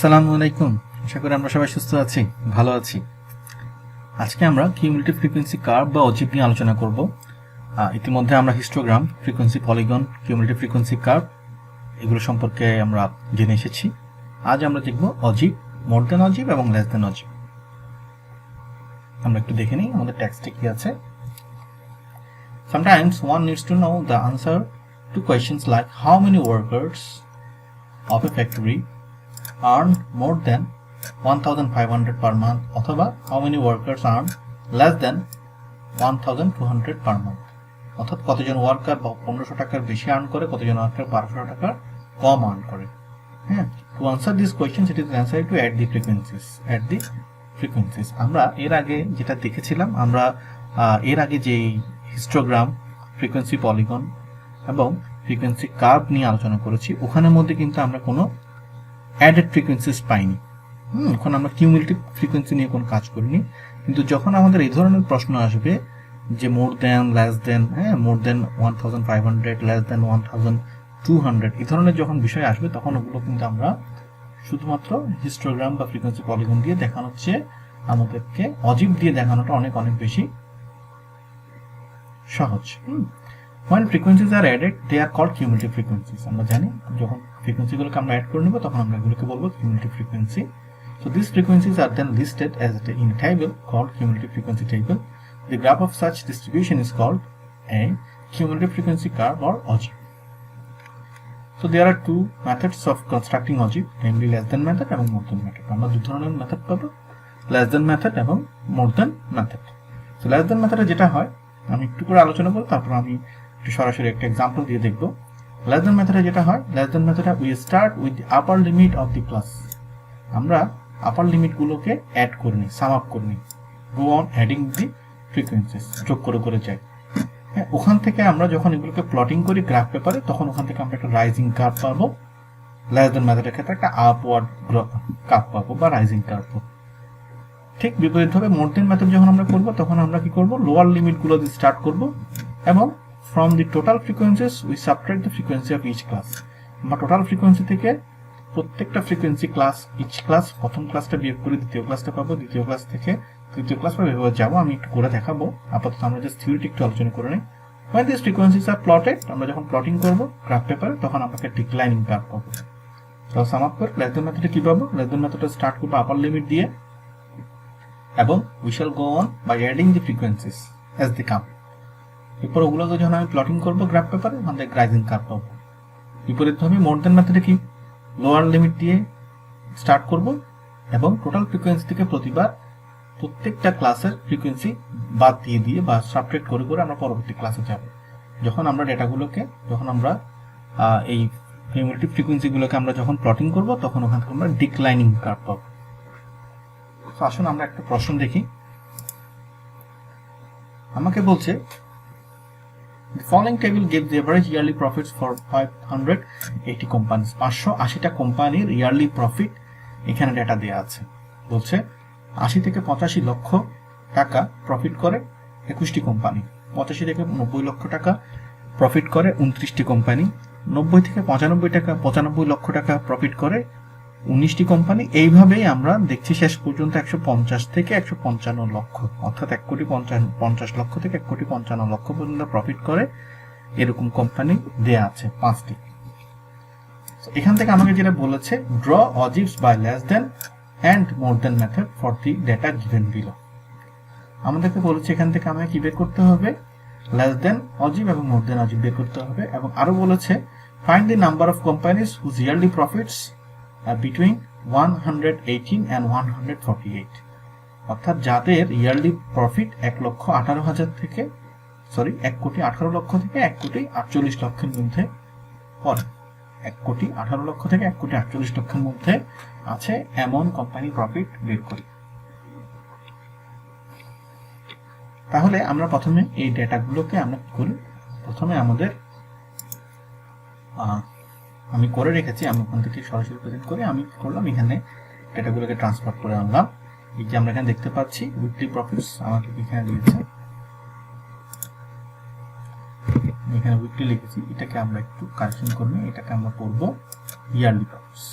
আসসালামু আলাইকুম। আশা করি আমরা সবাই সুস্থ আছি, ভালো আছি। আজকে আমরা কিউমুলেটিভ ফ্রিকোয়েন্সি কার্ভ বা অজিব নিয়ে আলোচনা করব। ইতিমধ্যে আমরা histogram, frequency polygon, cumulative frequency curve এগুলো সম্পর্কে আমরা জেনে এসেছি। আজ আমরা দেখব অজিব, মোর দেন অজিব এবং লেস দেন অজিব। আমরা একটু দেখে নিই আমাদের টেক্সটে কি আছে। Sometimes one needs to know the answer to questions like how many workers of a factory earn more than 1,500 per month অথবা how many workers earn less than 1,200 per month, অর্থাৎ কতজন ওয়ার্কার 1500 টাকার বেশি আর্ন করে, কতজন worker 1200 টাকার কম earn করে। হ্যাঁ, to answer this question it is necessary to add the frequencies. আমরা এর আগে যেটা দেখেছিলাম, আমরা এর আগে যে হিস্টোগ্রাম, ফ্রিকোয়েন্সি পলিগন এবং ফ্রিকোয়েন্সি কার্ভ নিয়ে আলোচনা করেছি, ওখানের মধ্যে কিন্তু আমরা কোনো অ্যাডেড ফ্রিকোয়েন্সিস পাইনি। ওখানে আমরা কিউমুলেটিভ ফ্রিকোয়েন্সি নিয়ে কোনো কাজ করিনি। কিন্তু যখন আমাদের এই ধরনের প্রশ্ন আসবে যে মোর দেন, লেস দেন, মোর দেন 1,500, লেস দেন 1,200, এই ধরনের যখন বিষয় আসবে তখন ওগুলো কিন্তু আমরা শুধুমাত্র হিস্টোগ্রাম বা ফ্রিকোয়েন্সি পলিগন দিয়ে দেখানোর চেয়ে আমাদেরকে অজিব দিয়ে দেখানোটা অনেক অনেক বেশি সহজ। When frequencies are added, they are called cumulative frequencies. আমরা জানি যখন ফ্রিকোয়েন্সিগুলোকে আমরা অ্যাড করে নেব তখন আমরা এগুলোকে বলবো cumulative frequency. So these frequencies are then listed as in a table called cumulative frequency table. The graph of such distribution is called a cumulative frequency curve or ogive. So there are two methods of constructing ogive, namely less than method এবং more than method. আমরা দুই ধরনের method পাবো, less than method এবং more than method. So less than method যেটা হয় আমি একটু করে আলোচনা করব, তারপর আমি সরাসরি একটা এক্সাম্পল দিয়ে দেখব। লেস দেন মেথডে যেটা হয়, লেস দেন মেথডে we start with the upper limit of the class. আমরা আপার লিমিটগুলোকে অ্যাড করে নিই, সাম আপ করে নিই, go on adding the frequencies, যোগ করে করে যাই। হ্যাঁ, ওখান থেকে আমরা যখন এগুলোকে প্লটিং করি গ্রাফ পেপারে, তখন ওখান থেকে আমরা একটা রাইজিং কার্ভ পাবো। লেস দেন মেথডের ক্ষেত্রে একটা আপওয়ার্ড কার্ভ পাবো বা রাইজিং কার্ভ পাবো। ঠিক বিপরীতভাবে মোর দেন মেথড যখন আমরা করব তখন আমরা কি করব, লোয়ার লিমিটগুলো দিয়ে স্টার্ট করব এবং from the total frequencies we subtract the frequency of each class. আমরা টোটাল ফ্রিকোয়েন্সি থেকে প্রত্যেকটা ফ্রিকোয়েন্সি ক্লাস, ইচ ক্লাস, প্রথম ক্লাসটা বিয়োগ করে দ্বিতীয় ক্লাসটা পাবো, দ্বিতীয় ক্লাস থেকে তৃতীয় ক্লাস পাবো, এভাবে যাবো। আমি একটু করে দেখাবো, আপাতত আমরা জাস্ট থিওরিটি একটু আলোচনা করে নিই। when these frequencies are plotted, আমরা যখন প্লটিং করব গ্রাফ পেপারে তখন আমরা একটা ডিক্লাইনিং কার্ভ পাবো। তো সাম আপ করে লেস দেন মেথডে কি পাবো, লেস দেন মেথডে স্টার্ট করব আপার লিমিট দিয়ে এবং we shall go on by adding the frequencies as they come. এরপর ওগুলোকে যখন আমি প্লটিং করবো গ্রাফ পেপারে, ওখান থেকে রাইজিং কার্ভ পাবো। বিপরীতভাবে মোর দেন মেথডে কি, লোয়ার লিমিট দিয়ে স্টার্ট করব এবং টোটাল ফ্রিকোয়েন্সি থেকে প্রতিবার প্রত্যেকটা ক্লাসের ফ্রিকোয়েন্সি বাদ দিয়ে দিয়ে বা সাবট্রাক্ট করে করে আমরা পরবর্তী ক্লাসে যাব। যখন আমরা ডেটাগুলোকে, যখন আমরা এই কিউমুলেটিভ ফ্রিকোয়েন্সিগুলোকে আমরা যখন প্লটিং করব তখন ওখান থেকে আমরা ডিক্লাইনিং কার্ভ পাবো। তো আসুন আমরা একটা প্রশ্ন দেখি। আমাকে বলছে the following table gives the average yearly profits for 580 companies. 580টা কোম্পানির ইয়ারলি প্রফিট এখানে ডেটা দেওয়া আছে। বলছে 80 থেকে 85 লক্ষ টাকা প্রফিট করে 21টি কোম্পানি, 85 থেকে 90 লক্ষ টাকা প্রফিট করে 29টি কোম্পানি, 90 থেকে 95 লক্ষ টাকা প্রফিট করে 19টি কোম্পানি। এইভাবেই আমরা দেখছি শেষ পর্যন্ত 150 থেকে 155 লক্ষ, অর্থাৎ 1,50 লক্ষ থেকে 1,55 লক্ষ পর্যন্ত প্রফিট করে এরকম কোম্পানি দেয়া আছে 5টি। এখান থেকে আমাকে যেটা বলেছে, draw ogives by less than and more than method for the data given below. আমাদেরকে বলেছে এখান থেকে আমাকে কি বের করতে হবে, লেস দেন অজিভ এবং মোর দেন অজিভ বের করতে হবে। এবং আরো বলেছে find the number of companies whose yearly profits between 118 and 148, অর্থাৎ যাদের ইয়ারলি প্রফিট 1,18,000 থেকে 1,18 লক্ষ থেকে 1,48 লক্ষের মধ্যে পড়ে। 1,18 লক্ষ থেকে 1,48 লক্ষের মধ্যে আছে এমন কোম্পানি প্রফিট বের করি। তাহলে আমরা প্রথমে এই ডেটাগুলোকে আমরা কি করি, প্রথমে আমাদের আমি করে রেখেছি, আমি ওখান থেকে সরাসরি প্রেজেন্ট করে আমি কি করলাম, এখানে ডেটাগুলোকে ট্রান্সফার করে আনলাম। এই যে আমরা এখানে দেখতে পাচ্ছি উইকলি প্রফিটস আমাকে এখানে দিয়েছে, এখানে উইকলি লিখেছি, এটাকে আমরা একটু কারেকশন করে নিই, এটাকে আমরা করব ইয়ারলি প্রফিটস।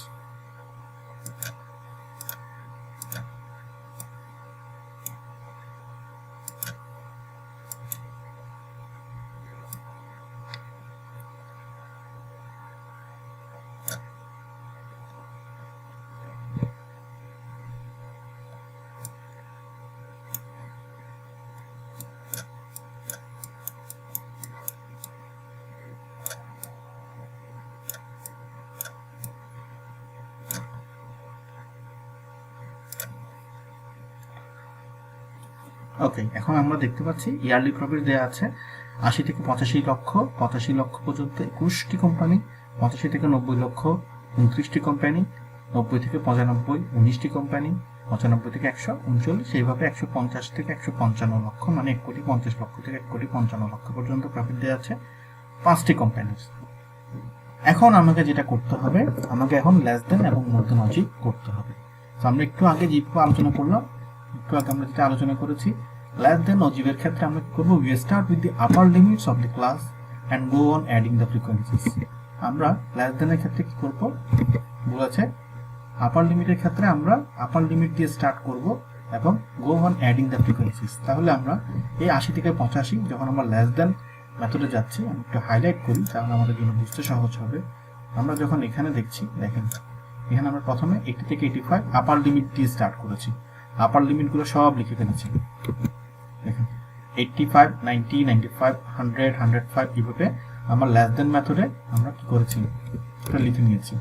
ওকে, এখন আমরা দেখতে পাচ্ছি ইয়ারলি প্রফিট দেওয়া আছে 80 থেকে 85 লক্ষ, 85 লক্ষ পর্যন্ত 21টি কোম্পানি, 85 থেকে 90 লক্ষ 29টি কোম্পানি, 90 থেকে 95 19টি কোম্পানি, 95 থেকে 139, সেইভাবে 150 থেকে 155 লক্ষ মানে 1 কোটি 50 লক্ষ থেকে 1 কোটি 55 লক্ষ পর্যন্ত প্রফিট দেওয়া আছে 5টি কোম্পানি। এখন আমাকে যেটা করতে হবে, আমাকে এখন লেস দেন এবং মোর দেন অজিব করতে হবে। তো আমরা একটু আগে যেভাবে আলোচনা করলাম, একটু আগে আমরা যেটা আলোচনা করেছি, লেস দেন অজিবের ক্ষেত্রে আমরা কি করবো, we start with the upper limits of the class and go on adding the frequencies. আমরা লেস দেনের ক্ষেত্রে কি করবো বলেছে, আপার লিমিটের ক্ষেত্রে আমরা আপার লিমিট দিয়ে স্টার্ট করব এবং go on adding the frequencies. তাহলে আমরা এই 80 থেকে 85 যখন আমরা লেস দেন মেথডে যাচ্ছি, আমি একটু হাইলাইট করি তাহলে আমাদের জন্য বুঝতে সহজ হবে। আমরা যখন এখানে দেখছি, দেখেন এখানে আমরা প্রথমে 80 থেকে 85 আপার লিমিট দিয়ে স্টার্ট করেছি, আপার লিমিটগুলো সব লিখে ফেলেছি। দেখেন 85, 90, 95, 100, 105 এইভাবে আমরা লেস দেন মেথডে আমরা কি করেছি, এটা লিখে নিয়েছি।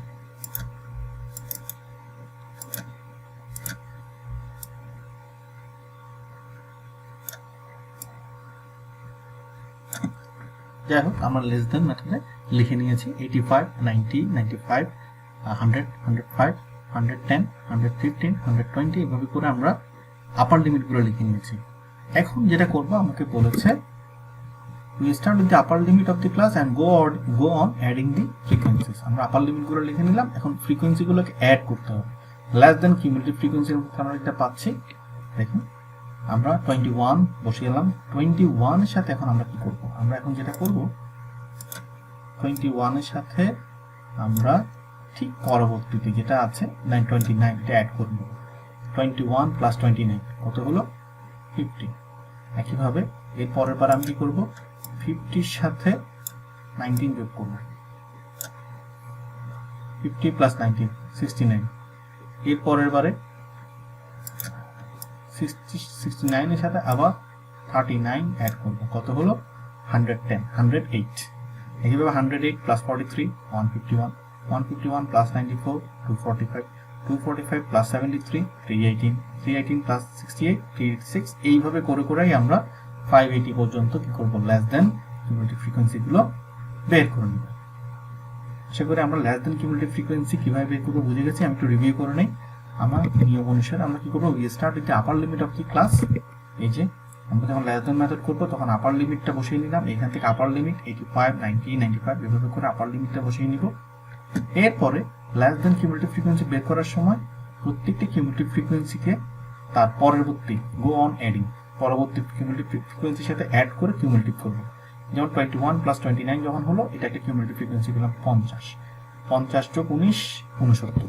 যাই হোক, আমরা লেস দেন মেথডে লিখে নিয়েছি 85, 90, 95, 100, 105, 110, 115, 120 এভাবে করে আমরা আপার লিমিটগুলো লিখে নিয়েছি। এখন যেটা করব, আমাকে বলেছে we start with the upper limit of the class and go on adding the frequencies। আমরা আপার লিমিটগুলো লিখে নিলাম, এখন ফ্রিকোয়েন্সিগুলোকে অ্যাড করতে হবে। লেস দেন কিউমুলেটিভ ফ্রিকোয়েন্সির মধ্যে আমরা এটা পাচ্ছি, দেখুন আমরা 21 বসিয়েলাম। 21 এর সাথে এখন আমরা কি করব, আমরা এখন যেটা করব 21 এর সাথে আমরা ঠিক পরবর্তীতে যেটা আছে 929 এটা অ্যাড করব। 21 প্লাস 29 কত হলো 50। একইভাবে এর পরের বার আমি কি করব, 50 এর সাথে 19 যোগ করব, 50 প্লাস 19 69। এর পরের বারে 69 এর সাথে আবার 39 অ্যাড করব, কত হলো 110, 108। একইভাবে 108 প্লাস 43 151, 151 প্লাস 94 245, 245 প্লাস 73 318, 318 প্লাস 68 386। এইভাবে করে করেই আমরা 580 পর্যন্ত কি করব, লেস দেন কিউমুলেটিভ ফ্রিকোয়েন্সিগুলো বের করে নেব। আশা করি আমরা লেস দেন কিউমুলেটিভ ফ্রিকোয়েন্সি কিভাবে বের করবো বুঝে গেছি। আমি একটু রিভিউ করে নেই। আমার নিয়ম অনুসারে আমরা কি করবো, we start with the upper limit of the class. এই যে আমরা যখন লেস দেন মেথড করবো তখন আপার লিমিটটা বসিয়ে নিলাম, এখান থেকে আপার লিমিট 85, 90, 95 এভাবে করে আপার লিমিটটা বসিয়ে নিব। এরপরে লেস দেন কিউমুলেটিভ ফ্রিকোয়েন্সি বের করার সময় প্রত্যেকটি কিউমুলেটিভ ফ্রিকোয়েন্সিকে তার পরবর্তী গো অন অ্যাডিং পরবর্তী কিউমুলেটিভ ফ্রিকোয়েন্সির সাথে অ্যাড করে কিউমুলেটিভ করব। যেমন 21 প্লাস 29 যখন হলো, এটা একটা কিউমুলেটিভ ফ্রিকোয়েন্সি পেলাম 50, 50 যোগ 19 69।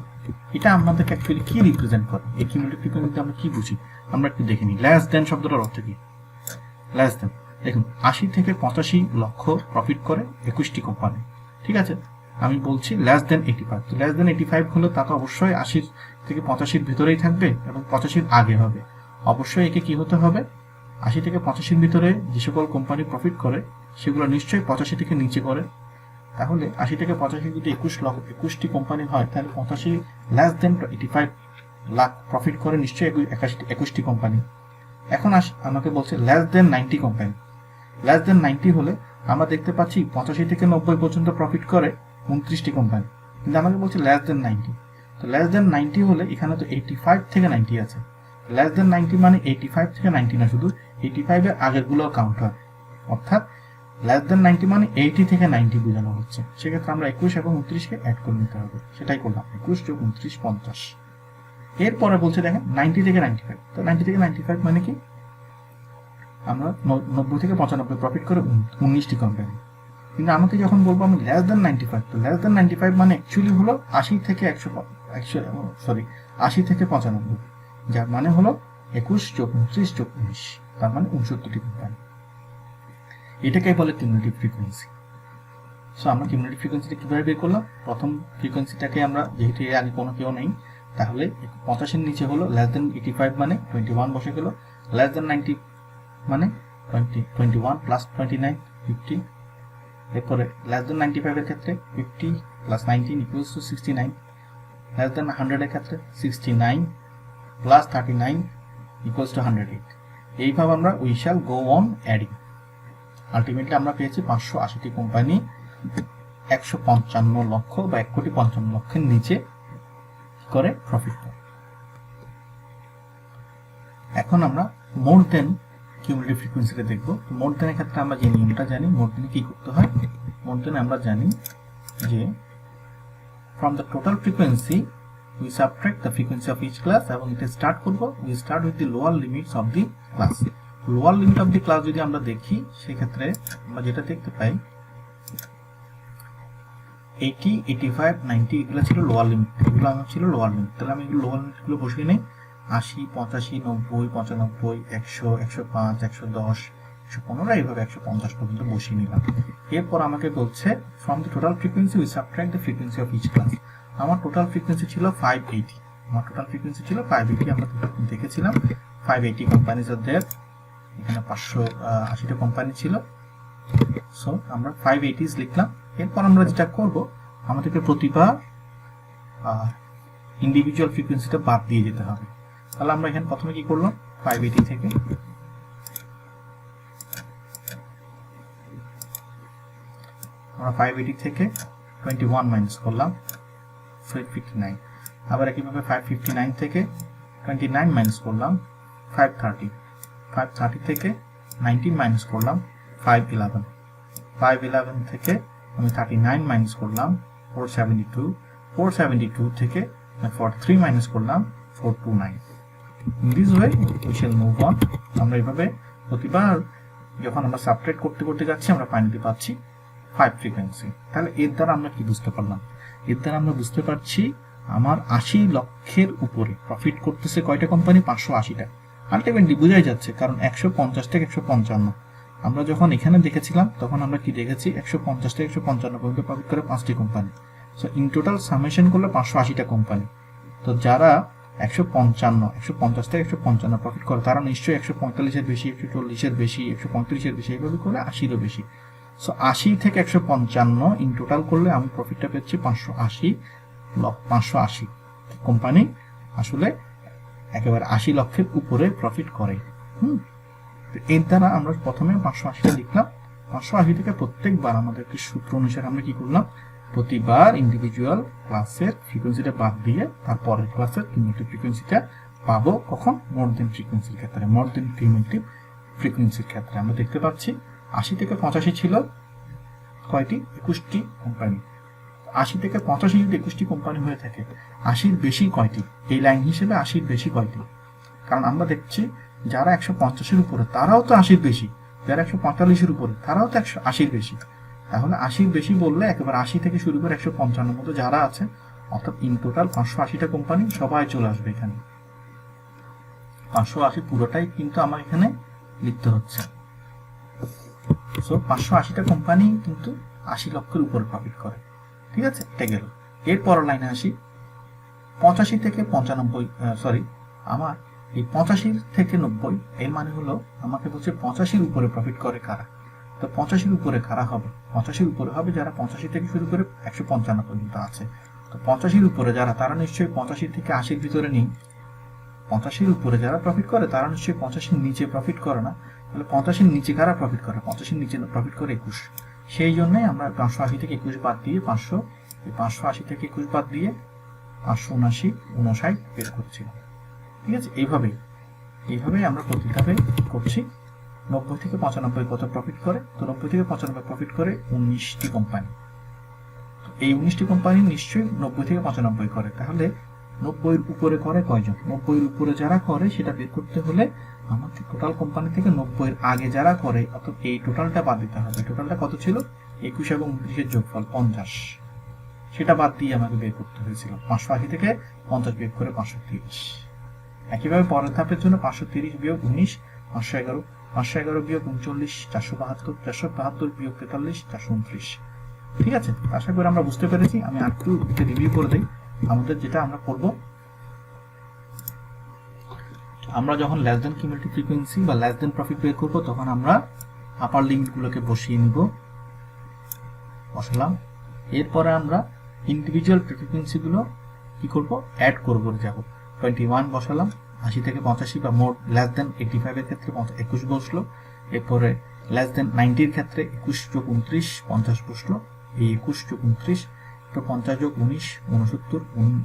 এটা আমাদেরকে অ্যাকচুয়ালি কি রিপ্রেজেন্ট করে, এই কিউমুলেটিভ ফ্রিকোয়েন্সিতে আমরা কি বুঝি আমরা একটু দেখে নিই। লেস দেন শব্দটার অর্থ কি, লেস দেন দেখুন 80 থেকে 85 লক্ষ প্রফিট করে 21টি কোম্পানি, ঠিক আছে। আমি বলছি লেস দেন 85, তো লেস দেন 85 হলো তা তো অবশ্যই 80 থেকে 85-র ভিতরেই থাকবে এবং 85-র আগে হবে। অবশ্যই একে কি হতে হবে, 80 থেকে 85-র ভিতরে যে সকল কোম্পানি প্রফিট করে সেগুলো নিশ্চয়ই 85 থেকে নিচে করে। তাহলে 80 থেকে 85 যদি 21টি কোম্পানি হয়, তাহলে 85 লেস দেন 85 লাখ প্রফিট করে নিশ্চয়ই 21টি কোম্পানি। এখন আমাকে বলছে less than 90 company. Less than 90 হলে আমরা দেখতে পাচ্ছি 85 থেকে 90 পর্যন্ত প্রফিট করে 29টি কোম্পানি, কিন্তু আমাকে বলছে লেস দেন 90। তো লেস দেন 90 হলে এখানে তো 85 থেকে 90 আছে। লেস দেন 90 মানে 85 থেকে 90 না, শুধু 85 এর আগেরগুলো কাউন্ট হয়। অর্থাৎ লেস দেন 90 মানে 80 থেকে 90 বোঝানো হচ্ছে। সেক্ষেত্রে আমরা 21 এবং 29কে অ্যাড করে নিতে হবে, সেটাই করলাম। 21 যোগ 29 50। এরপরে বলছে দেখেন 90 থেকে 95, তো 90 থেকে 95 মানে কি, আমরা 90 থেকে 95 প্রফিট করে 19টি কোম্পানি। কিন্তু আমাকে যখন বলবো আমি লেস দেন 95, তো লেস দেন 95 মানে অ্যাকচুয়ালি হলো 80 থেকে 95, যার মানে হলো 21 যোগ 29 যোগ 19, তার মানে 69টি কোম্পানি। এটাকে বলে কিউমুলেটিভ ফ্রিকোয়েন্সি। সো আমরা কিউমুলেটিভ ফ্রিকোয়েন্সিটা কিভাবে বের করলাম, প্রথম ফ্রিকোয়েন্সিটাকে আমরা যেহেতু এর আগে কোনো কেউ নেই, তাহলে 85-এর নিচে হলো লেস দেন 85 মানে 21 বসে গেল, লেস দেন 90 মানে 21 প্লাস 29 50। এরপরে লেস দেন 95 এর ক্ষেত্রে 50 plus 19 equals to 69, less than 100 এর ক্ষেত্রে 69 প্লাস 39 ইকুয়ালস টু 108। এইভাবে আমরা we shall go on adding. Ultimately আমরা পেয়েছি 580টি কোম্পানি 155 লক্ষ বা 1,55,00,000 নিচে করে প্রফিট করে। এখন আমরা মোর দেন কিউমুলেটিভ ফ্রিকোয়েন্সিটা দেখব। মোর দেনের ক্ষেত্রে আমরা যে নিয়মটা জানি, মোর দেনে কি করতে হয়, মোর দেনে আমরা জানি যে from the total frequency we subtract the frequency of each class এবং এটা স্টার্ট করব, we start with the lower limits of the class. Lower limit of the class যদি আমরা দেখি সেক্ষেত্রে আমরা যেটা দেখতে পাই 80, 85, 90 এগুলো ছিল লোয়ার লিমিট, এগুলো আমার ছিল লোয়ার লিমিট। তাহলে আমি এগুলো লোয়ার লিমিটগুলো বসিয়ে নিই 80, 85, 90, 95, 100, 105, 110, 115 এইভাবে 150 পর্যন্ত বসিয়ে নিলাম। এরপর আমাকে বলছে from the total frequency we subtract the frequency of each class. আমার টোটাল ফ্রিকোয়েন্সি ছিল 580, আমার টোটাল ফ্রিকোয়েন্সি ছিল 580, আমরা দেখেছিলাম 580 কোম্পানিজ আর দেয়ার, এখানে 580টা কোম্পানি ছিল। সো আমরা 580s লিখলাম। এরপর আমরা যেটা করব, আমাদেরকে প্রতিবার ইন্ডিভিজুয়াল ফ্রিকোয়েন্সিটা বাদ দিয়ে যেতে হবে। তাহলে আমরা এখানে প্রথমে কি করলাম, 580 থেকে আমরা 580 থেকে 21 মাইনাস করলাম 559। আবার একইভাবে 559 থেকে 29 মাইনাস করলাম 530, 530 থেকে 19 মাইনাস করলাম 511, 511 থেকে আমি 39 মাইনাস করলাম 472, 472 থেকে 43 মাইনাস করলাম 429। In this way we shall move on. আমরা এইভাবে প্রতিবার যখন আমরা সাবট্রাক্ট করতে করতে যাচ্ছি আমরা ফাইনালি পাচ্ছি 5 ফ্রিকোয়েন্সি। তাহলে এর দ্বারা আমরা কি বুঝতে পারলাম, এর দ্বারা আমরা বুঝতে পারছি আমার 80 লক্ষের উপরে প্রফিট করতেছে কয়টা কোম্পানি, 580টা। আলটিমেটলি বোঝাই যাচ্ছে, কারণ 150 থেকে 155 আমরা যখন এখানে দেখেছিলাম তখন আমরা কি দেখেছি 150 থেকে 155 পর্যন্ত প্রফিট করে 5টি company. So in total summation করলে 580টা কোম্পানি। তো যারা 150 থেকে 155 প্রফিট করে তারা নিশ্চয়ই 145-এর বেশি, 140-এর বেশি, 135-এর বেশি, এইভাবে করলে 80-রও বেশি। সো 80 থেকে 155 ইন টোটাল করলে আমি প্রফিটটা পেয়েছি 580 কোম্পানি আসলে একেবারে 80 লক্ষের উপরে প্রফিট করে। এর দ্বারা আমরা প্রথমে 580টা লিখলাম। 580 থেকে প্রত্যেকবার আমাদেরকে সূত্র অনুসারে আমরা কি করলাম, প্রতিবার ইন্ডিভিজুয়াল ক্লাসের ফ্রিকোয়েন্সিটা বাদ দিয়ে তারপরের ক্লাসের কিউমুলেটিভ ফ্রিকোয়েন্সিটা পাবো। কখন, মোর দেন ফ্রিকোয়েন্সির ক্ষেত্রে, মোর দেন কিউমুলেটিভ ফ্রিকোয়েন্সির ক্ষেত্রে আমরা দেখতে পাচ্ছি 80 থেকে 85 ছিল কয়টি, 21টি কোম্পানি। 80 থেকে 85 যদি 21টি কোম্পানি হয়ে থাকে 80-র বেশি কয়টি, এই লাইন হিসেবে 80-র বেশি কয়টি, কারণ আমরা দেখছি যারা 150-এর উপরে তারাও তো 80-র বেশি, যারা 145-এর উপরে তারাও তো 180-র বেশি। তাহলে 80-র বেশি বললে একেবারে 80 থেকে শুরু করে 155 মতো যারা আছে, অর্থাৎ ইন টোটাল 580টা কোম্পানি সবাই চলে আসবে এখানে। 580 পুরোটাই কিন্তু আমার এখানে লিখতে হচ্ছে। সো 580টা কোম্পানি কিন্তু 80 লক্ষের উপরে প্রফিট করে। ঠিক আছে, এটা গেল। এরপর লাইনে আসি 85 থেকে 95, সরি আমার এই 85 থেকে 90 এর মানে হলো আমাকে বলছে 85-র উপরে প্রফিট করে কারা। তো 85-র উপরে কারা হবে, 85-র উপরে হবে যারা 85 থেকে শুরু করে 155 পর্যন্ত আছে। তো 85-র উপরে যারা, তারা নিশ্চয়ই 85 থেকে 80-র ভিতরে নেই। 85-র উপরে যারা প্রফিট করে তারা নিশ্চয়ই 85-র নিচে প্রফিট করে না। তাহলে 85-র নিচে কারা প্রফিট করে, 85-র নিচে প্রফিট করে 21। সেই জন্যই আমরা 580 থেকে 21 বাদ দিয়ে 580 থেকে 21 বাদ দিয়ে 579, 59 বের করছিলাম। ঠিক আছে, এইভাবেই আমরা প্রতিভাবে করছি। 90 থেকে 95 কত প্রফিট করে, তো 90 থেকে 95 প্রফিট করে 19টি কোম্পানি। এই 19টি কোম্পানি নিশ্চয়ই 90 থেকে 95 করে। তাহলে 90-এর উপরে করে কয়জন, 90-এর উপরে যারা করে সেটা বের করতে হলে আমাদের টোটাল কোম্পানি থেকে 90-এর আগে যারা করে, অর্থাৎ এই টোটালটা বাদ দিতে হবে। টোটালটা কত ছিল, 21 এবং 29-এর যোগফল 50, সেটা বাদ দিয়ে আমাকে বের করতে হয়েছিল। 580 থেকে 50 বিয়োগ করে 530। একইভাবে পরের ধাপের জন্য 530 বিয়োগ 19 511, 511 বিয়োগ 39 472, 472 বিয়োগ 43 429। ঠিক আছে, আশা করি আমরা বুঝতে পেরেছি। আমি আরেকটু রিভিউ করে দিই। আমাদের যেটা আমরা করব, আমরা যখন লেস দেন কিউমুলেটিভ ফ্রিকোয়েন্সি বা লেস দেন প্রফিট বের করব তখন আমরা আপার লিমিটগুলোকে বসিয়ে নিব, বসালাম। এরপরে আমরা ইন্ডিভিজুয়াল ফ্রিকোয়েন্সিগুলো কি করব, অ্যাড করে যাব। 21 বসালাম, 80 থেকে 85 বা মোর লেস দেন 85 এর ক্ষেত্রে 21 বসলো। এরপরে লেস দেন 90 এর ক্ষেত্রে 21 যোগ 29 50 বসলো। এই 21 যোগ 29 তো 50 যোগ 19 69,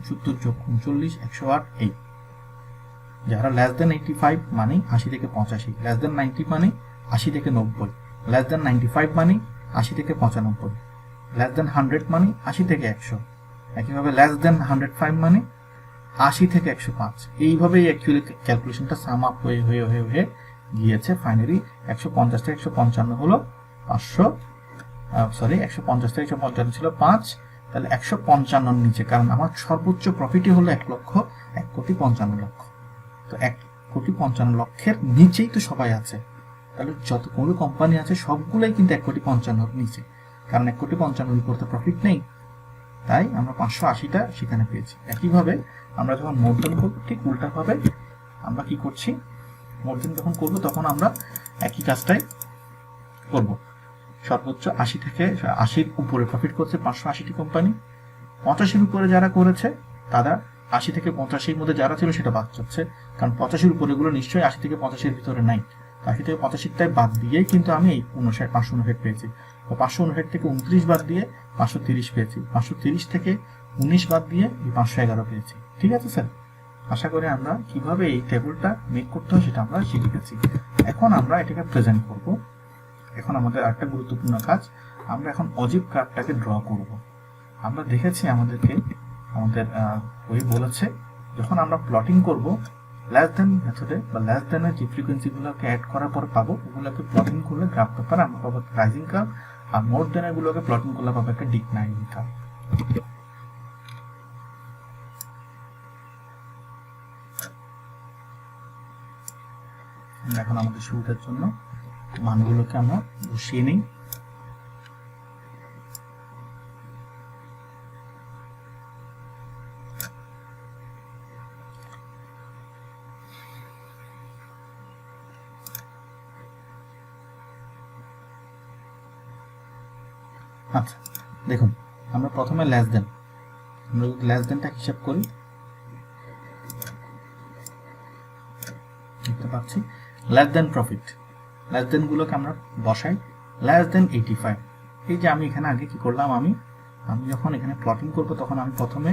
69 যোগ 39 108 এই। যারা লেস দেন 85 মানে 80 থেকে 85, লেস দেন 90 মানে 80 থেকে 90, লেস দেন 95 মানে 80 থেকে 95, লেস দেন 100 মানে 80 থেকে 100, একইভাবে লেস দেন 105 মানে 80 থেকে 105। এইভাবেই অ্যাকচুয়ালি ক্যালকুলেশনটা সাম আপ হয়ে হয়ে হয়ে হয়ে গিয়েছে। ফাইনালি 150 থেকে 155 হলো 500, সরি 150 থেকে 155 ছিল 5, তাহলে 155 নিচে, কারণ আমার সর্বোচ্চ প্রফিটই হলো 1,55,00,000। তো 1,55,00,000 নিচেই তো সবাই আছে, তাহলে যতগুলো কোম্পানি আছে সবগুলোই কিন্তু 1,55,00,000 নিচে, কারণ 1,55,00,000 উপর তো প্রফিট নেই, তাই আমরা 580টা সেখানে পেয়েছি। একইভাবে আমরা যখন মোরদেন করবো ঠিক উল্টাভাবে আমরা কি করছি, মোরদেন যখন করবো তখন আমরা একই কাজটাই করব। সর্বোচ্চ 80 থেকে 80-র উপরে প্রফিট করছে 580টি কোম্পানি, 85-র উপরে যারা করেছে তারা 80 থেকে 85-র মধ্যে যারা ছিল সেটা বাদ যাচ্ছে, কারণ 85-র উপরেগুলো নিশ্চয়ই 80 থেকে 85-র ভিতরে নাই। 80 থেকে 85টাই বাদ দিয়েই কিন্তু আমি এই 559 পেয়েছি। তো 559 থেকে 29 বাদ দিয়ে 530 পেয়েছি, 530 থেকে 19 বাদ দিয়ে এই 511 পেয়েছি। ঠিক আছে স্যার, আশা করি আমরা কিভাবে এই টেবিলটা মেক করতে হয় সেটা আমরা শিখে গেছি। এখন আমরা এটাকে প্রেজেন্ট করব। এখন আমাদের আরেকটা গুরুত্বপূর্ণ কাজ, আমরা এখন অজীব কার্ভটাকে ড্র করব। আমরা দেখেছি আমাদের বই বলেছে যখন আমরা প্লটিং করব লেস দেন মেথডে বা লেস দেনের যে ফ্রিকোয়েন্সিগুলোকে অ্যাড করার পর পাবো ওগুলোকে প্লটিং করলে গ্রাফ পেপার আমরা পাবো রাইজিং কার্ভ, আর মোর দেনের গুলোকে প্লটিং করলে পাবো একটা ডিক্লাইনিং কার্ভ। এখন আমাদের শুরুটার জন্য মানগুলোকে আমরা বসিয়ে নিই। আচ্ছা দেখুন, আমরা প্রথমে লেস দেন, আমরা যদি লেস দেনটা হিসাব করি দেখতে পাচ্ছি less than profit, less than গুলোকে আমরা বসাই লেস দেন 85। এই যে আমি এখানে আগে কি করলাম, আমি যখন এখানে প্লটিং করব তখন আমি প্রথমে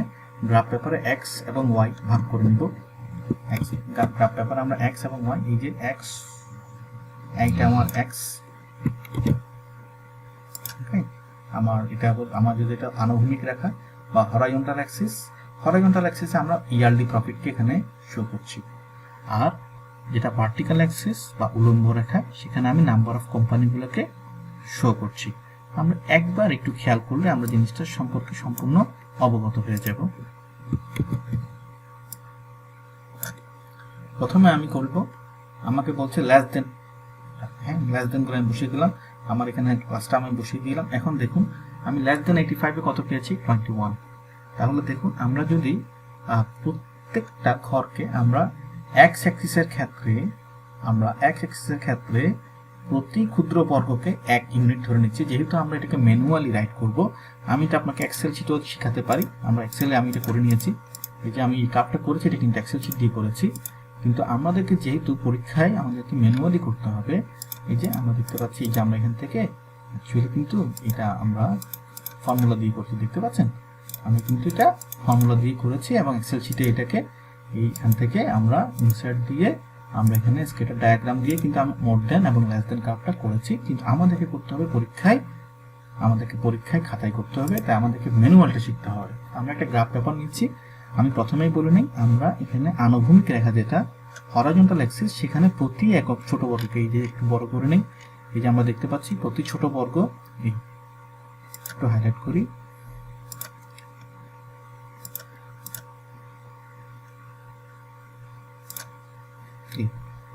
গ্রাফ পেপারে এক্স এবং ওয়াই ভাগ করে নিব। গ্রাফ পেপারে আমরা এক্স এবং ওয়াই, এই যে এক্স, এইটা আমার এক্স, আমার এটা আমার যদি এটা আনুভূমিক রেখা বা হরাইজন্টাল অ্যাক্সিসে আমরা ইয়ারলি প্রফিটকে এখানে শো করছি, আর যেটা ভার্টিক্যাল অ্যাক্সিস বা উলম্ব রেখা সেখানে আমি নাম্বার অফ কোম্পানিগুলোকে শো করছি। আমরা একবার একটু খেয়াল করলে আমরা জিনিসটার সম্পর্কে সম্পূর্ণ অবগত হয়ে যাব। প্রথমে আমি করব, আমাকে বলছে লেস দেন, হ্যাঁ লেস দেন করে আমি বসিয়ে দিলাম, আমার এখানে ক্লাসটা আমি বসিয়ে দিলাম। এখন দেখুন আমি লেস দেন 85-এ কত পেয়েছি, 21। তাহলে দেখুন আমরা যদি প্রত্যেকটা ঘরকে আমরা এক্স অ্যাক্সিসের ক্ষেত্রে প্রতি ক্ষুদ্র বর্গকে 1 ইউনিট ধরে নিচ্ছি। যেহেতু আমরা এটাকে ম্যানুয়ালি রাইট করব, আমি এটা আপনাকে এক্সেল শিটেও শিখাতে পারি, আমরা এক্সেলে আমি এটা করে নিয়েছি। এই যে আমি এই কাপটা করেছি এটা কিন্তু এক্সেল শিট দিয়ে করেছি, কিন্তু আমাদেরকে যেহেতু পরীক্ষায় আমাদেরকে ম্যানুয়ালি করতে হবে, এই যে আমরা দেখতে পাচ্ছি এই যে আমরা এখান থেকে অ্যাকচুয়ালি কিন্তু এটা আমরা ফর্মুলা দিয়ে করছি, দেখতে পাচ্ছেন আমি কিন্তু এটা ফর্মুলা দিয়ে করেছি এবং এক্সেল শিটে এটাকে এইখান থেকে আমরা ইনসার্ট দিয়ে আমরা এখানে স্কেটার ডায়াগ্রাম দিয়ে কিন্তু আমি মোর দেন এবং লেস দেন কার্ভটা করেছি। কিন্তু আমাদেরকে করতে হবে পরীক্ষায় খাতায় করতে হবে, তাই আমাদেরকে ম্যানুয়ালটা শিখতে হবে। আমরা একটা গ্রাফ পেপার নিচ্ছি, আমি প্রথমেই বলে নিই আমরা এখানে আনুভূমিক রেখা যেটা হরাইজন্টাল অ্যাক্সিস সেখানে প্রতি একক ছোট বর্গকে এই যে একটু বড় করে নেই, এই যে আমরা দেখতে পাচ্ছি প্রতি ছোট বর্গ, একটু হাইলাইট করি,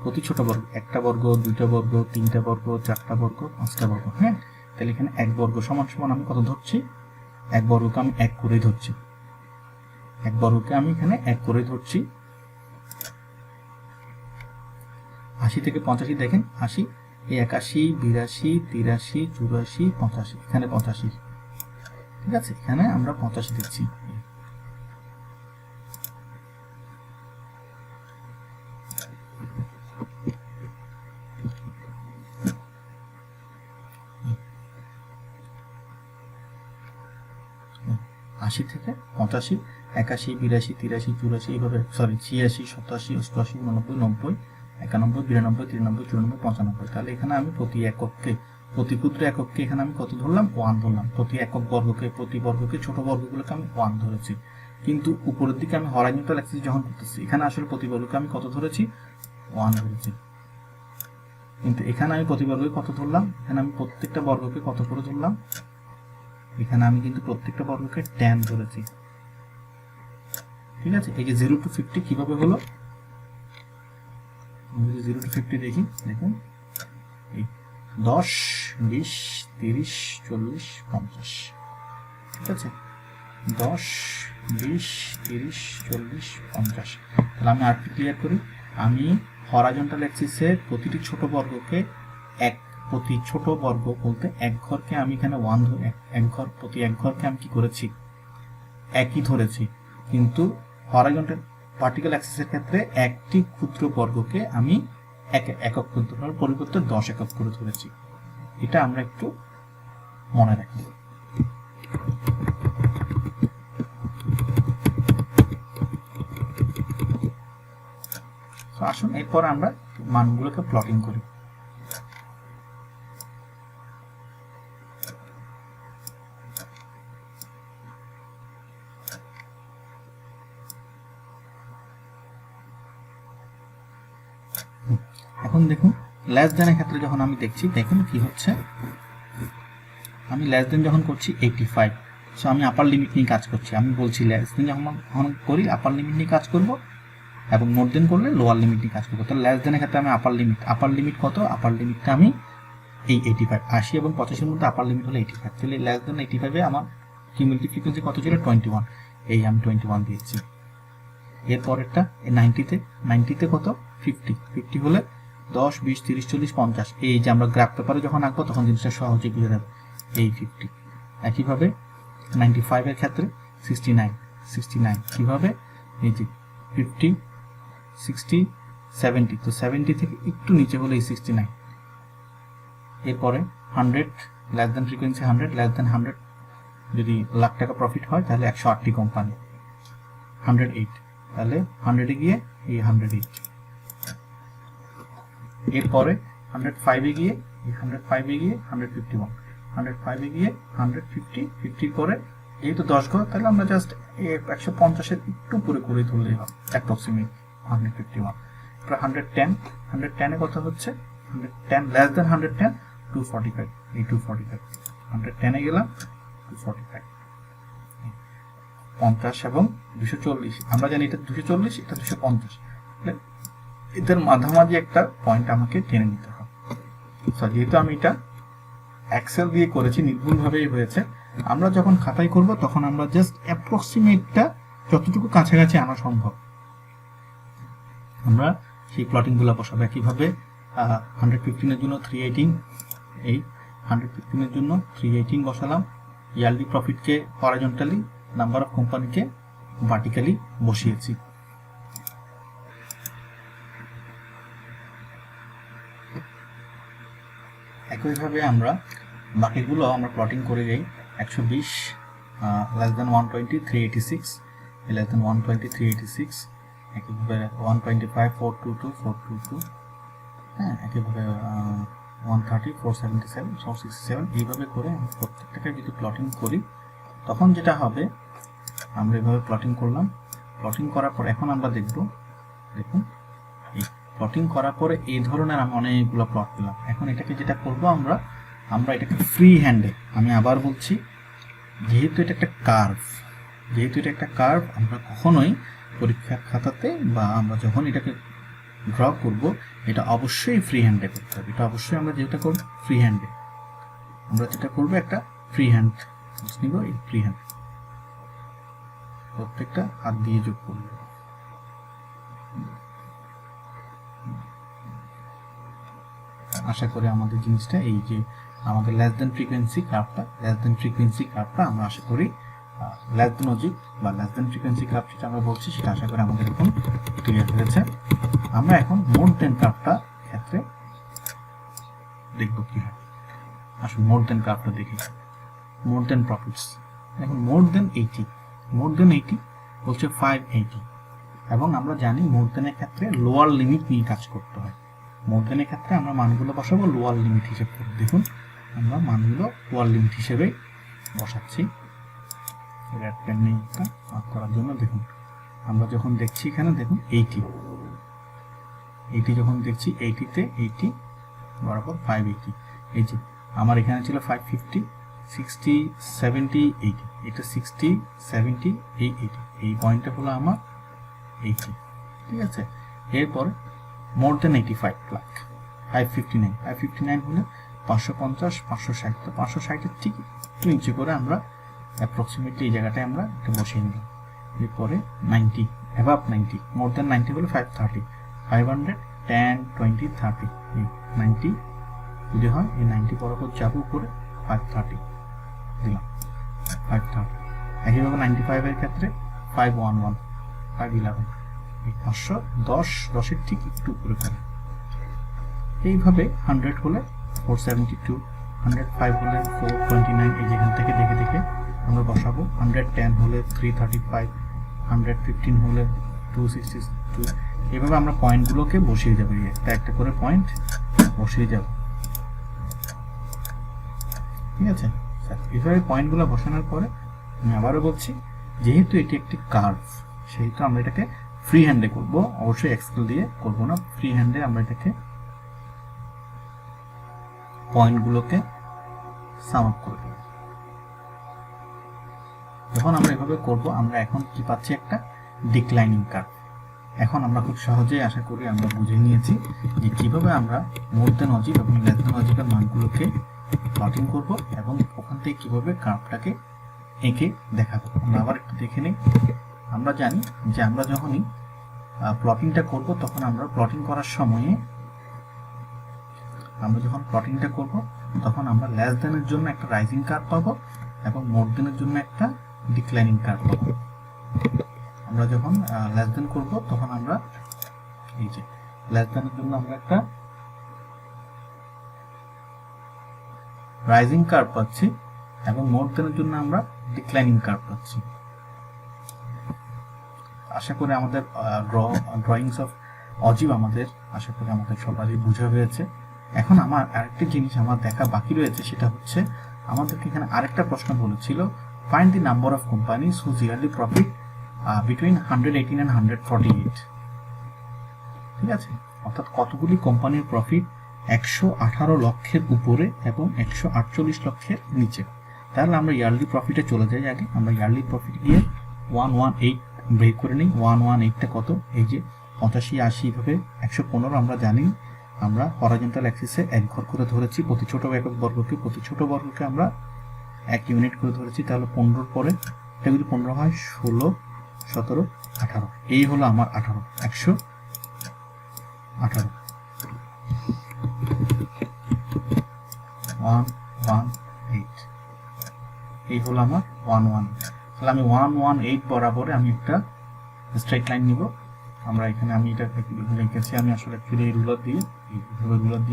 প্রতি ছোট বর্গ, একটা বর্গ, দুইটা বর্গ, তিনটা বর্গ, চারটা বর্গ, পাঁচটা বর্গ। হ্যাঁ, তাহলে এখানে এক বর্গ সমান সমান আমি কত ধরছি, এক বর্গকে আমি 1 করেই ধরছি, এক বর্গকে আমি এখানে 1 করেই ধরছি। 80 থেকে 85 দেখেন 80, এই 81, 82, 83, 84, 85, এখানে 85, ঠিক আছে, এখানে আমরা 85 দিচ্ছি। 80 থেকে 85, 81, 82, 83, 84 এইভাবে, সরি 86, 87, 88, 89, 90, 91, 92, 93, 94, 95। তাহলে এখানে আমি প্রতি একককে, প্রতি ক্ষুদ্র একককে এখানে আমি কত ধরলাম? 1 ধরলাম। প্রতি একক বর্গকে, প্রতি বর্গকে, ছোট বর্গগুলোকে আমি 1 ধরেছি। কিন্তু উপরের দিকে আমি হরাইজন্টাল অ্যাক্সিস যখন করতেছি, এখানে আসলে প্রতি বর্গকে আমি কত ধরেছি? 1 ধরেছি। কিন্তু এখানে আমি প্রতি বর্গকে কত ধরলাম? এখানে আমি প্রত্যেকটা বর্গকে কত করে ধরলাম? এখানে আমি কিন্তু প্রত্যেকটা বর্গকে 10 ধরেছি। ঠিক আছে, এই যে 0 to 50 কিভাবে হলো? 0 to 50 দেখি, দেখুন এই 10, 20, 30, 40, 50। ঠিক আছে, 10, 20, 30, 40, 50। তাহলে আমি আরেকটু ক্লিয়ার করি। আমি হরাইজন্টাল অ্যাক্সিসের প্রতিটি ছোট বর্গকে প্রতি ছোট বর্গ বলতে এক ঘরকে আমি এখানে 1 ধরে, এক ঘর, প্রতি এক ঘরকে আমি কি করেছি? একই ধরেছি। কিন্তু হরাইজন্টাল ভার্টিক্যাল অ্যাক্সিসের ক্ষেত্রে একটি ক্ষুদ্র বর্গকে আমি একক করে ধরার পরিবর্তে 10 একক করে ধরেছি। এটা আমরা একটু মনে রাখি। আসুন এরপর আমরা মানগুলোকে প্লটিং করি। এখন দেখুন লেস দেনের ক্ষেত্রে যখন আমি দেখছি, দেখুন কি হচ্ছে। আমি লেস দেন যখন করছি 85, সো আমি আপার লিমিট নিয়ে কাজ করছি। আমি বলছি লেস দেন যখন করি আপার লিমিট নিয়ে কাজ করব, এবং মোর দেন করলে লোয়ার লিমিট নিয়ে কাজ করবো। তাহলে লেস দেনের ক্ষেত্রে আমি আপার লিমিট কত? আপার লিমিটটা আমি এই 85, 80 এবং 85-এর মধ্যে আপার লিমিট হলো 85। তাহলে লেস দেন 85-এ আমার কিউমুলেটিভ ফ্রিকোয়েন্সি কত ছিল? 21। এই আমি 21 দিয়েছি। এরপরেরটা 90-তে কত? 50 হলে 10, 20, 30, 40, 50। এই যে আমরা গ্রাফ পেপারে যখন আঁকবো তখন জিনিসটা সহজে বুঝে যাবে। এই 50। একইভাবে 95-এর ক্ষেত্রে 69 কিভাবে? এই যে 50, 60, 70। তো 70 থেকে একটু নিচে হলে এই 69। এরপরে 100, less than frequency 100, less than 100 যদি লাখ টাকা প্রফিট হয় তাহলে 108টি কোম্পানি, 108। তাহলে 100-এ গিয়ে এই 108। এরপরে 105-এ গিয়ে এই 105-এ গিয়ে 151, 105-এ গিয়ে 150, 50 করে যেহেতু 10 ঘর, তাহলে আমরা জাস্ট 150-এর একটু উপরে করে ধরলেই হবে, অ্যাপ্রক্সিমেট 151। 110-এ কত হচ্ছে? 110 লেস দেন 110, 245। এই 245, 110-এ গেলাম 245। 50 এবং 240, আমরা জানি এটা 240, এটা 250। এদের মাঝামাঝি একটা পয়েন্ট আমাকে টেনে নিতে হবে। যেহেতু আমি এটা এক্সেল দিয়ে করেছি, নির্ভুলভাবেই হয়েছে। আমরা যখন খাতায় করব তখন আমরা জাস্ট অ্যাপ্রক্সিমেটটা যতটুকু কাছাকাছি আনা সম্ভব আমরা সেই প্লটিংগুলো বসাবো। একইভাবে 115-এর জন্য 318, এই 115-এর জন্য 318 বসালাম। ইয়ারলি প্রফিটকে হরাইজন্টালি, নাম্বার অফ কোম্পানিকে ভার্টিক্যালি বসিয়েছি। একইভাবে আমরা বাকিগুলো আমরা প্লটিং করে যাই। 120 লেস দেন 120, 386, লেস দেন 120, 386। একইভাবে 125, 422, 422। হ্যাঁ, একইভাবে 130, 477, 467। এইভাবে করে প্রত্যেকটাকে যদি প্লটিং করি তখন যেটা হবে, আমরা এভাবে প্লটিং করলাম। প্লটিং করার পর এখন আমরা দেখুন এই প্লটিং করার পরে এই ধরনের আমি অনেকগুলো প্লট পেলাম। এখন এটাকে যেটা করব আমরা এটাকে ফ্রি হ্যান্ডে, আমি আবার বলছি, যেহেতু এটা একটা কার্ভ, আমরা কখনোই পরীক্ষার খাতাতে বা আমরা যখন এটাকে ড্র করব এটা অবশ্যই ফ্রি হ্যান্ডে করতে হবে। এটা অবশ্যই আমরা যেটা করব ফ্রি হ্যান্ডে, আমরা যেটা করবো একটা ফ্রি হ্যান্ড নিব। এই ফ্রি হ্যান্ড প্রত্যেকটা হাত দিয়ে যোগ করব। আশা করি আমাদের জিনিসটা, এই যে আমাদের লেস দেন ফ্রিকোয়েন্সি কার্ভটা আমরা আশা করি লেস দেন লজিক বা লেস দেন ফ্রিকোয়েন্সি কার্ভ যেটা আমরা বলছি সেটা আশা করি আমাদের এখন ক্লিয়ার হয়েছে। আমরা এখন মোর দেন কার্ভটা ক্ষেত্রে দেখব কি হয়। আসুন মোর দেন কার্ভটা দেখি। মোর দেন প্রফিটস, এখন মোর দেন 80, মোর দেন 80 বলছে 580, এবং আমরা জানি মোর দেনের ক্ষেত্রে লোয়ার লিমিট নিয়ে কাজ করতে হয়। মোর দেনের ক্ষেত্রে আমরা মানগুলো বসাবো লোয়ার লিমিট হিসেবে করে। দেখুন আমরা মানগুলো লোয়ার লিমিট হিসেবে বসাচ্ছি। রেড পেন নিয়ে মার্ক করার জন্য দেখুন আমরা যখন দেখছি এখানে দেখুন 80 যখন দেখছি 80-তে 80 বরাবর 580, এই যে আমার এখানে ছিল 550, 60, 70, 80, এটা 60, 70, 80, এই পয়েন্টটা হলো আমার 80, ঠিক আছে। এরপরে মোর দেন 85 লাখ 559 হলে 550, 560, তো 560-এর ঠিক একটু নিচে করে আমরা অ্যাপ্রক্সিমেটলি এই জায়গাটায় আমরা এটা বসিয়ে নিলাম। এরপরে 90, অ্যাবাভ 90, মোর দেন 90 হলে 530, 500, 10, 20, 30, এই 90 যদি হয় এই 90 বরাবর যাবো উপরে 530 দিলাম, 530। একইভাবে 95-এর ক্ষেত্রে 511, 511, এই 510-এর ঠিক একটু উপরে করে। এইভাবে 100 হলে 472, 105 হলে 429, এই যেখান থেকে দেখে দেখে আমরা বসাবো। 110 হলে 335, 115 হলে 262, এভাবে আমরা পয়েন্টগুলোকে বসিয়ে যাবো, একটা একটা করে পয়েন্ট বসিয়ে যাব, ঠিক আছে স্যার। এইভাবে পয়েন্টগুলো বসানোর পরে আমি আবারও বলছি, যেহেতু এটি একটি কার্ভ সেহেতু আমরা এটাকে ফ্রি হ্যান্ডে করব, অবশ্যই এক্সেল দিয়ে করব না, ফ্রি হ্যান্ডে আমরা এটাকে পয়েন্টগুলোকে সাম আপ করে দেব। যখন আমরা এভাবে করব আমরা এখন কি পাচ্ছি, একটা ডিক্লাইনিং কার্ভ। এখন আমরা খুব সহজেই আশা করি আমরা বুঝে নিয়েছি যে কিভাবে আমরা মোর দেন অজিক এবং লেস দেন অজিকের মানগুলোকে প্লটিং করব এবং ওখান থেকে কিভাবে কার্ভটাকে এঁকে দেখাবো। আমরা আবার একটু দেখে নিই। আমরা জানি যে আমরা যখনই প্লটিংটা করব তখন আমরা প্লটিং করার সময়ে তখন আমরা লেস দেনের জন্য একটা রাইজিং কার্ভ পাবো এবং মোর দেনের জন্য একটা ডিক্লাইনিং কার্ভ পাবো। আমরা যখন লেস দেন করব তখন আমরা এই যে লেস দেনের জন্য আমরা একটা রাইজিং কার্ভ পাচ্ছি এবং মোর দেনের জন্য আমরা ডিক্লাইনিং কার্ভ পাচ্ছি। আশা করি আমাদের ড্রয়িংস অফ অজিব আমাদের আশা করি আমাদের সবারই বোঝা হয়েছে। এখন আমার আরেকটা জিনিস আমার দেখা বাকি রয়েছে, সেটা হচ্ছে আমাদেরকে এখানে আরেকটা প্রশ্ন বলেছিল, find the number of companies whose yearly profit between 118 and 148, ঠিক আছে। অর্থাৎ কতগুলি কোম্পানির প্রফিট 118 লক্ষের উপরে এবং 148 লক্ষের নিচে। তাহলে আমরা ইয়ারলি প্রফিটে চলে যাই। আগে আমরা ইয়ারলি প্রফিট গিয়ে 118 ব্রেক করে নিই। 118টা কত, এই যে 85, 80 ভাবে 115 আমরা জানি আমরা হরাইজন্টাল অ্যাক্সিসে এক ঘর করে ধরেছি, প্রতি ছোট একক বর্গকে আমরা 1 ইউনিট করে ধরেছি। তাহলে 15 পরে এটা যদি 15 হয় 16, 17, 18, এই হলো আমার 18, 118, 118, এই হলো আমার 118। তাহলে আমি 118 বরাবরে আমি একটা স্ট্রেট লাইন নিব। আমরা এখানে আমি এটা লিখেছি, আমি আসলে ফিরে এই রুলার দিয়ে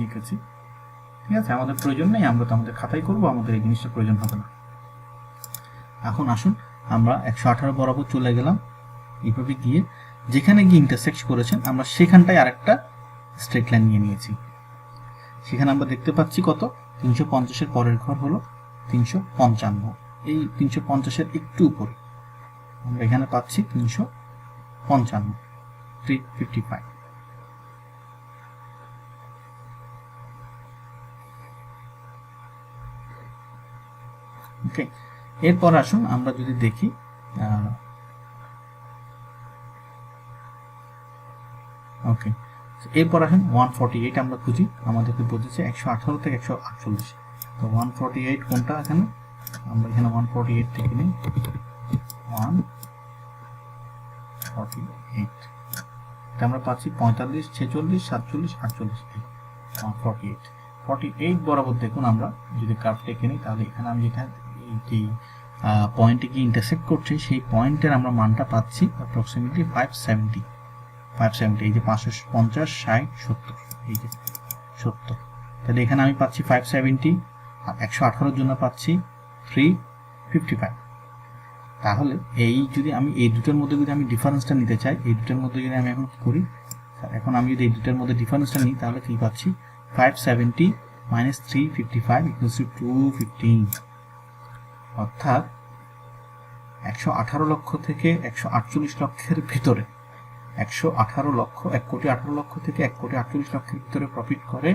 এঁকেছি, ঠিক আছে। আমাদের প্রয়োজন নেই, আমরা তো আমাদের খাতায় করব, আমাদের এই জিনিসটা প্রয়োজন হবে না। এখন আসুন আমরা 118 বরাবর চলে গেলাম। এইভাবে গিয়ে যেখানে গিয়ে ইন্টারসেক্ট করেছেন আমরা সেখানটায় আরেকটা স্ট্রেট লাইন নিয়ে নিয়েছি। সেখানে আমরা দেখতে পাচ্ছি কত, 350-এর পরের ঘর হলো 355, এই 350-এর একটু উপরে আমরা এখানে পাচ্ছি 355, 355। ওকে, এরপর আসুন আমরা যদি দেখি ওকে, এরপর আসুন 148 আমরা খুঁজি। আমাদেরকে বলতেছে 118 থেকে 148, তো 148 কোনটা, এখানে আমরা এখানে 148 থেকে নিই, 148 আমরা পাচ্ছি 45, 46, 47, 48, 148 বরাবর দেখুন আমরা যদি কার্ভটা এঁকে নিই তাহলে এখানে আমি যেটা এই পয়েন্টে গিয়ে ইন্টারসেক্ট করছি সেই পয়েন্টের আমরা মানটা পাচ্ছি অ্যাপ্রক্সিমেটলি 570, এই যে 550, 60, 70, এই যে 70, তাহলে এখানে আমি পাচ্ছি 570 আর 118-এর জন্য পাচ্ছি 355। তাহলে এই যদি আমি এই দুটোর মধ্যে যদি আমি ডিফারেন্সটা নিতে চাই, এই দুটোর মধ্যে যদি আমি এখন কি করি, এখন আমি যদি এই দুটোর মধ্যে ডিফারেন্সটা নিই তাহলে কি পাচ্ছি 570 মাইনাস 355 ইকুয়ালস টু 215, অর্থাৎ 118 লক্ষ থেকে 148 লক্ষের ভিতরে 118 লক্ষ 1,18,00,000 থেকে 1,48,00,000 লক্ষের ভিতরে প্রফিট করে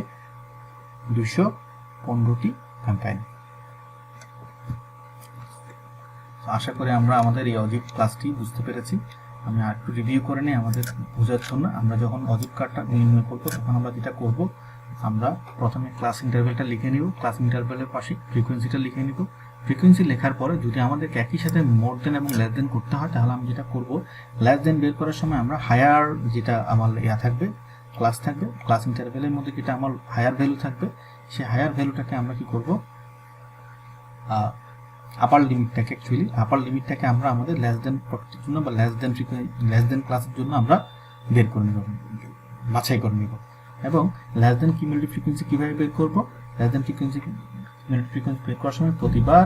215টি কোম্পানি। আশা করি আমরা আমাদের এই অজীব ক্লাসটি বুঝতে পেরেছি। আমি আর একটু রিভিউ করে নিই আমাদের বোঝার জন্য। আমরা যখন অজীব কার্ডটা নির্ণয় করবো তখন আমরা যেটা করব, আমরা প্রথমে ক্লাস ইন্টারভেলটা লিখে নিব, ক্লাস ইন্টারভেলের পাশে ফ্রিকোয়েন্সিটা লিখে নিব। ফ্রিকোয়েন্সি লেখার পরে যদি আমাদেরকে একই সাথে মোর দেন এবং লেস দেন করতে হয় তাহলে আমি যেটা করব, লেস দেন বের করার সময় আমরা হায়ার যেটা আমার থাকবে ক্লাস থাকবে, ক্লাস ইন্টারভেলের মধ্যে যেটা আমার হায়ার ভ্যালু থাকবে, সেই হায়ার ভ্যালুটাকে আমরা কি করব, আপার লিমিটটাকে আপার লিমিটটাকে আমরা আমাদের লেস দেন প্রত্যেকের জন্য বা লেস দেন ক্লাসের জন্য আমরা বের করে নেব, বাছাই করে নেব। এবং লেস দেন কিউমুলেটিভ ফ্রিকোয়েন্সি কীভাবে বের করব, লেস দেন কিউমুলেটিভ ফ্রিকোয়েন্সি বের করার সময় প্রতিবার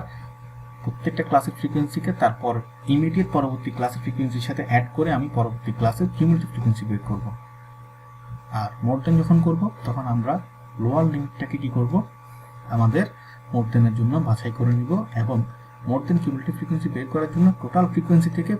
প্রত্যেকটা ক্লাসের ফ্রিকোয়েন্সিকে তারপর ইমিডিয়েট পরবর্তী ক্লাসের ফ্রিকোয়েন্সির সাথে অ্যাড করে আমি পরবর্তী ক্লাসের কিউমুলেটিভ ফ্রিকোয়েন্সি বের করব। আর মোর দেন যখন করব তখন আমরা লোয়ার লিমিটটাকে কি করব, আমাদের মোর দেনের জন্য বাছাই করে নিব এবং মোর দেন কিউমুলেটিভ ফ্রিকোয়েন্সি বের করার জন্য টোটাল ফ্রিকোয়েন্সি থেকে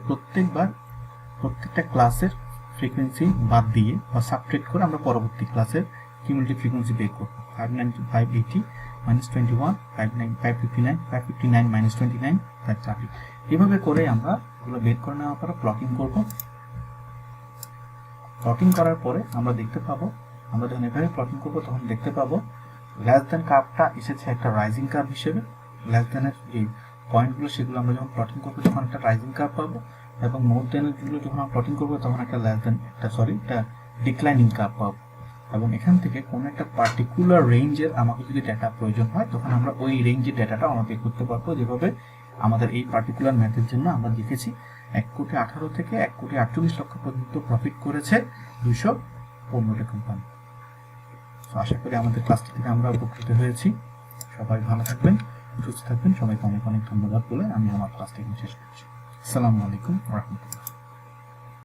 প্রত্যেকটা ক্লাসের ফ্রিকোয়েন্সি বাদ দিয়ে বা সাবট্রাক্ট করে আমরা পরবর্তী ক্লাসের কিউমুলেটিভ ফ্রিকোয়েন্সি বের করব। 580 মাইনাস 21, 559 মাইনাস 29, 530। এভাবে করে আমরা এগুলো বের করে নেওয়ার পরে প্লটিং করব। প্লটিং করার পরে আমরা দেখতে পাবো, আমরা যখন এভাবে প্লটিং করবো তখন দেখতে পাবো লেস দেন কার্ভটা এসেছে একটা রাইজিং কার্ভ হিসেবে। লেস দেনের যে পয়েন্টগুলো সেগুলো আমরা যখন প্লটিং করবো তখন একটা রাইজিং কার্ভ পাবো, এবং মোর দেনের যেগুলো যখন আমরা প্লটিং করবো তখন একটা একটা ডিক্লাইনিং কার্ভ পাবো। এবং এখান থেকে কোনো একটা পার্টিকুলার রেঞ্জের আমাকে যদি ডেটা প্রয়োজন হয় তখন আমরা ওই রেঞ্জের ডেটাটা আমরা বের করতে পারবো, যেভাবে আমাদের এই পার্টিকুলার ম্যাথের জন্য আমরা দেখেছি 1,18,00,000 থেকে 1,48,00,000 পর্যন্ত প্রফিট করেছে 215টা কোম্পানি। আশা করি আমাদের ক্লাসটি থেকে আমরা উপকৃত হয়েছি। সবাই ভালো থাকবেন, সুস্থ থাকবেন। সবাইকে অনেক অনেক ধন্যবাদ বলে আমি আমার ক্লাসটি শেষ করছি। আসসালামু আলাইকুম ওয়া রাহমাতুল্লাহ।